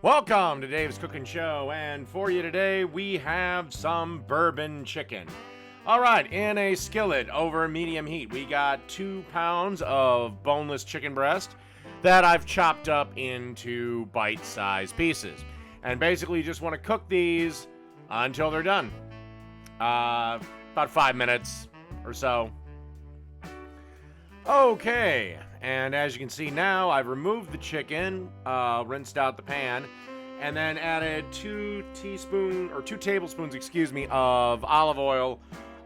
Welcome to Dave's Cooking Show, and for you today we have some bourbon chicken. Alright, in a skillet over medium heat, we got 2 pounds of boneless chicken breast that I've chopped up into bite-sized pieces. And basically you just want to cook these until they're done. About 5 minutes or so. Okay, and as you can see now, I've removed the chicken, rinsed out the pan, and then added 2 tablespoons, of olive oil,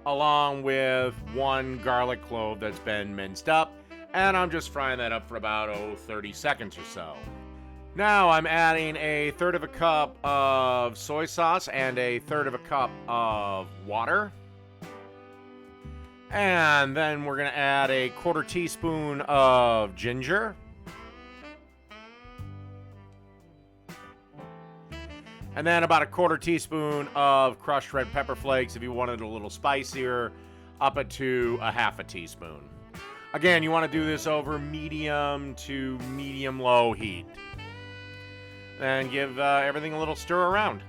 along with 1 garlic clove that's been minced up, and I'm just frying that up for about 30 seconds or so. Now I'm adding 1/3 of a cup of soy sauce and 1/3 of a cup of water. And then we're going to add 1/4 teaspoon of ginger. And then about 1/4 teaspoon of crushed red pepper flakes if you wanted it a little spicier, up it to 1/2 teaspoon. Again, you want to do this over medium to medium-low heat. And give everything a little stir around.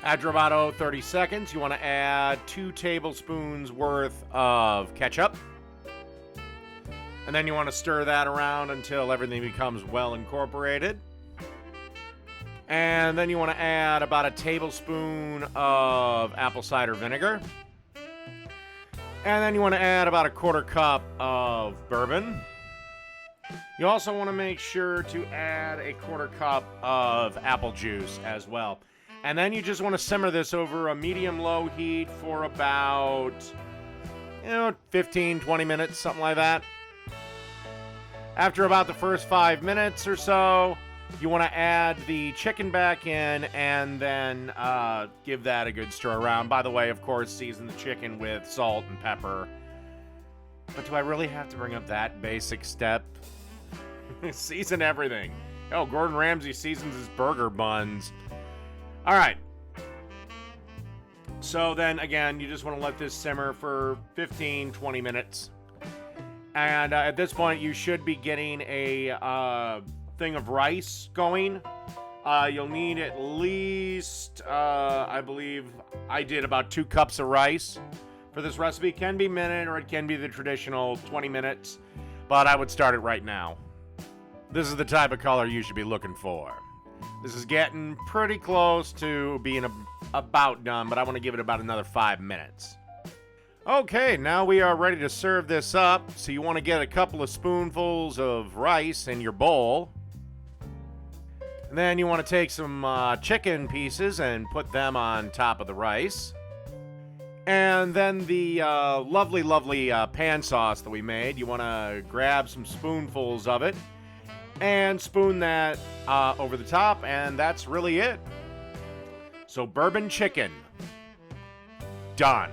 After about 30 seconds, you want to add 2 tablespoons worth of ketchup. And then you want to stir that around until everything becomes well incorporated. And then you want to add about 1 tablespoon of apple cider vinegar. And then you want to add about 1/4 cup of bourbon. You also want to make sure to add 1/4 cup of apple juice as well. And then you just want to simmer this over a medium-low heat for about, 15, 20 minutes, something like that. After about the first 5 minutes or so, you want to add the chicken back in and then give that a good stir around. By the way, of course, season the chicken with salt and pepper. But do I really have to bring up that basic step? Season everything. Oh, Gordon Ramsay seasons his burger buns. All right. So then, again, you just want to let this simmer for 15, 20 minutes. And at this point, you should be getting a thing of rice going. You'll need at least, I believe, I did about 2 cups of rice for this recipe. It can be minute or it can be the traditional 20 minutes, but I would start it right now. This is the type of color you should be looking for. This is getting pretty close to being about done, but I want to give it about another 5 minutes. Okay, now we are ready to serve this up. So you want to get a couple of spoonfuls of rice in your bowl. And then you want to take some chicken pieces and put them on top of the rice. And then the lovely pan sauce that we made, you want to grab some spoonfuls of it and spoon that over the top, and that's really it. So bourbon chicken, done.